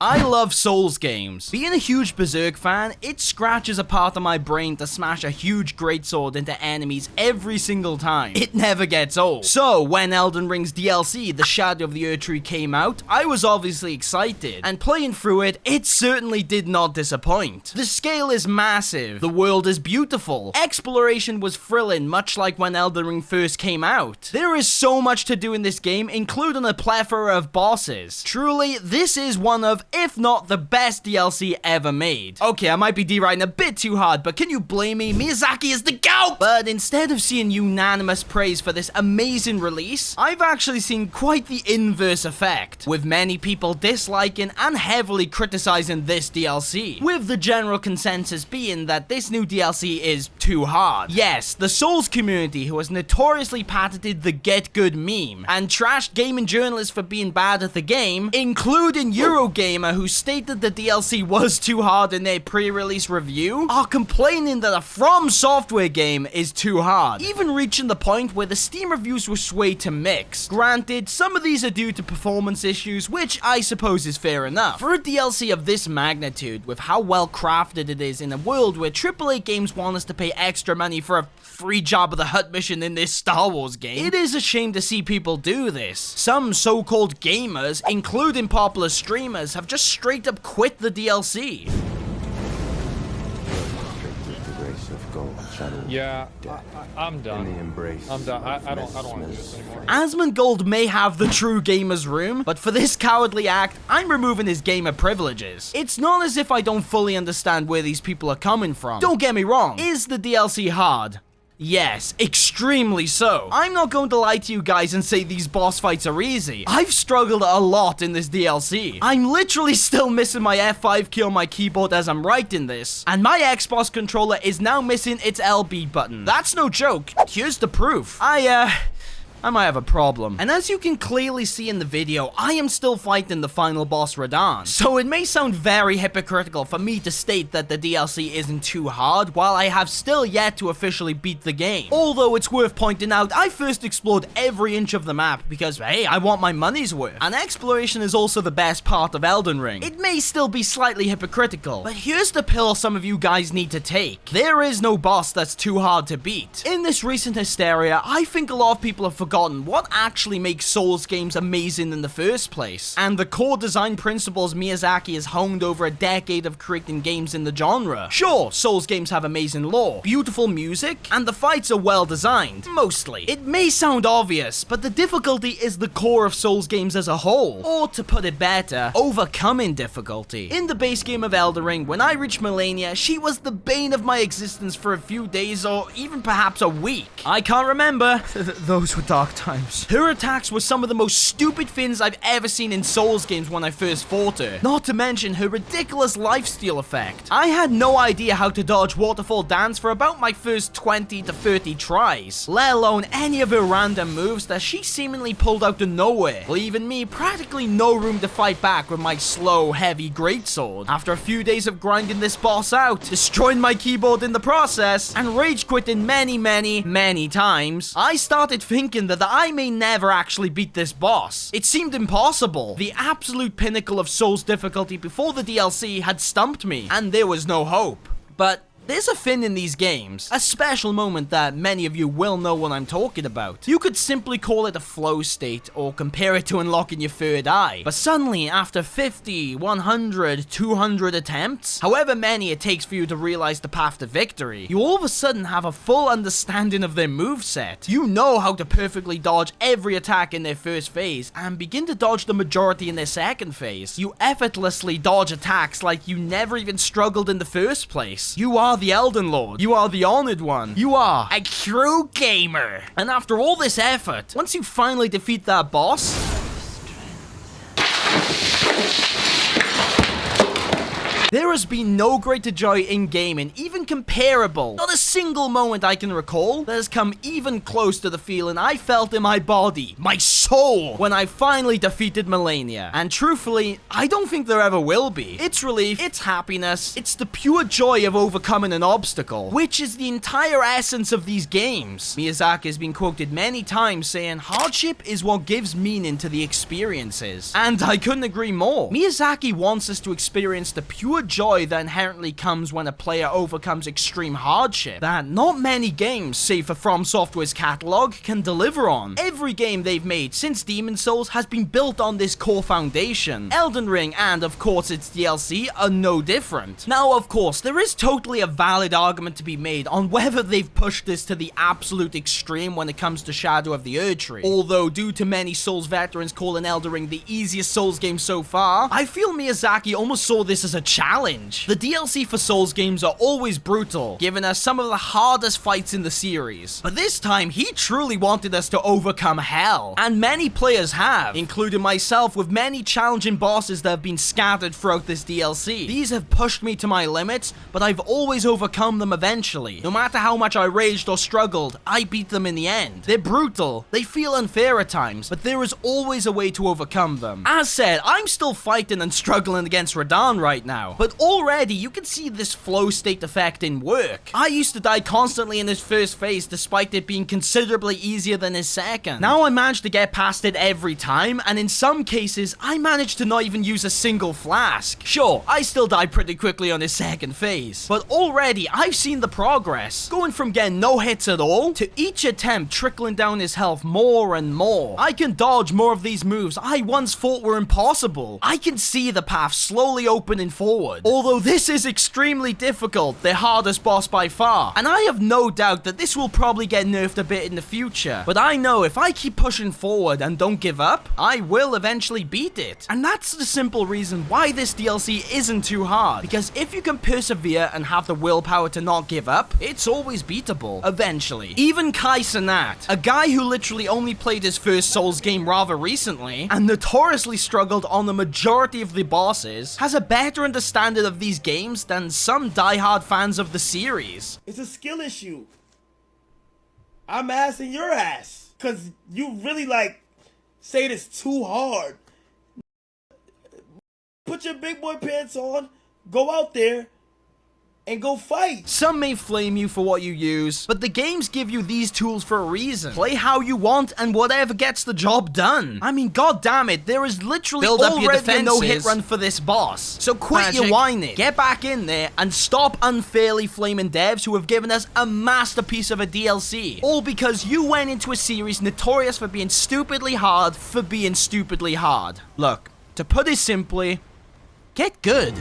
I love Souls games. Being a huge Berserk fan, it scratches a part of my brain to smash a huge greatsword into enemies every single time. It never gets old. So, when Elden Ring's DLC, the Shadow of the Erdtree, came out, I was obviously excited, and playing through it, it certainly did not disappoint. The scale is massive, the world is beautiful, exploration was thrilling much like when Elden Ring first came out. There is so much to do in this game, including a plethora of bosses. Truly, this is one of, if not the best DLC ever made. Okay, I might be deriding a bit too hard, but can you blame me? Miyazaki is the GOAT! But instead of seeing unanimous praise for this amazing release, I've actually seen quite the inverse effect, with many people disliking and heavily criticizing this DLC, with the general consensus being that this new DLC is too hard. Yes, the Souls community, who has notoriously patented the Get Good meme, and trashed gaming journalists for being bad at the game, including Eurogamer, who stated the DLC was too hard in their pre-release review, are complaining that a From Software game is too hard, even reaching the point where the Steam reviews were swayed to mixed. Granted, some of these are due to performance issues, which I suppose is fair enough. For a DLC of this magnitude, with how well crafted it is in a world where AAA games want us to pay extra money for a free Jabba the Hutt mission in this Star Wars game, it is a shame to see people do this. Some so-called gamers, including popular streamers, have just straight up quit the DLC. Yeah, I'm done. I'm done. I don't want to do this anymore. Asmongold may have the true gamer's room, but for this cowardly act, I'm removing his gamer privileges. It's not as if I don't fully understand where these people are coming from. Don't get me wrong, is the DLC hard? Yes, extremely so. I'm not going to lie to you guys and say these boss fights are easy. I've struggled a lot in this DLC. I'm literally still missing my F5 key on my keyboard as I'm writing this, and my Xbox controller is now missing its LB button. That's no joke. Here's the proof. I might have a problem. And as you can clearly see in the video, I am still fighting the final boss, Radahn. So it may sound very hypocritical for me to state that the DLC isn't too hard, while I have still yet to officially beat the game. Although it's worth pointing out, I first explored every inch of the map because, hey, I want my money's worth. And exploration is also the best part of Elden Ring. It may still be slightly hypocritical, but here's the pill some of you guys need to take. There is no boss that's too hard to beat. In this recent hysteria, I think a lot of people have forgotten what actually makes Souls games amazing in the first place, and the core design principles Miyazaki has honed over a decade of creating games in the genre. Sure, Souls games have amazing lore, beautiful music, and the fights are well designed, mostly. It may sound obvious, but the difficulty is the core of Souls games as a whole, or to put it better, overcoming difficulty. In the base game of Elden Ring, when I reached Malenia, she was the bane of my existence for a few days or even perhaps a week. I can't remember. Those were dark times. Her attacks were some of the most stupid things I've ever seen in Souls games when I first fought her. Not to mention her ridiculous lifesteal effect. I had no idea how to dodge Waterfall Dance for about my first 20 to 30 tries, let alone any of her random moves that she seemingly pulled out of nowhere, leaving me practically no room to fight back with my slow, heavy greatsword. After a few days of grinding this boss out, destroying my keyboard in the process, and rage quitting many times, I started thinking that I may never actually beat this boss. It seemed impossible. The absolute pinnacle of Souls difficulty before the DLC had stumped me, and there was no hope. But there's a thing in these games, a special moment that many of you will know what I'm talking about. You could simply call it a flow state, or compare it to unlocking your third eye. But suddenly, after 50, 100, 200 attempts, however many it takes for you to realize the path to victory, you all of a sudden have a full understanding of their moveset. You know how to perfectly dodge every attack in their first phase, and begin to dodge the majority in their second phase. You effortlessly dodge attacks like you never even struggled in the first place. You are the Elden Lord. You are the Honored One. You are a true gamer. And after all this effort, once you finally defeat that boss, there has been no greater joy in gaming, even comparable. Not a single moment I can recall that has come even close to the feeling I felt in my body, my soul. soul when I finally defeated Melania. And truthfully, I don't think there ever will be. It's relief, it's happiness, it's the pure joy of overcoming an obstacle, which is the entire essence of these games. Miyazaki has been quoted many times saying, hardship is what gives meaning to the experiences. And I couldn't agree more. Miyazaki wants us to experience the pure joy that inherently comes when a player overcomes extreme hardship that not many games, save for From Software's catalog, can deliver on. Every game they've made since Demon's Souls has been built on this core foundation. Elden Ring and, of course, its DLC are no different. Now, of course, there is totally a valid argument to be made on whether they've pushed this to the absolute extreme when it comes to Shadow of the Erdtree. Although, due to many Souls veterans calling Elden Ring the easiest Souls game so far, I feel Miyazaki almost saw this as a challenge. The DLC for Souls games are always brutal, giving us some of the hardest fights in the series. But this time, he truly wanted us to overcome hell. And many players have, including myself, with many challenging bosses that have been scattered throughout this DLC. These have pushed me to my limits, but I've always overcome them eventually. No matter how much I raged or struggled, I beat them in the end. They're brutal, they feel unfair at times, but there is always a way to overcome them. As said, I'm still fighting and struggling against Radahn right now, but already you can see this flow state effect in work. I used to die constantly in his first phase despite it being considerably easier than his second. Now I managed to get past it every time, and in some cases, I managed to not even use a single flask. Sure, I still die pretty quickly on his second phase, but already I've seen the progress, going from getting no hits at all to each attempt trickling down his health more and more. I can dodge more of these moves I once thought were impossible. I can see the path slowly opening forward. Although this is extremely difficult, the hardest boss by far, and I have no doubt that this will probably get nerfed a bit in the future, but I know if I keep pushing forward and don't give up, I will eventually beat it. And that's the simple reason why this DLC isn't too hard, because if you can persevere and have the willpower to not give up, it's always beatable, eventually. Even Kai Cenat, a guy who literally only played his first Souls game rather recently, and notoriously struggled on the majority of the bosses, has a better understanding of these games than some diehard fans of the series. It's a skill issue. I'm assing your ass, cause you really say it's too hard. Put your big boy pants on, go out there, and go fight. Some may flame you for what you use, but the games give you these tools for a reason. Play how you want and whatever gets the job done. I mean, god damn it, there is literally already a no-hit run for this boss. So quit your whining, get back in there, and stop unfairly flaming devs who have given us a masterpiece of a DLC. All because you went into a series notorious for being stupidly hard for being stupidly hard. Look, to put it simply, get good.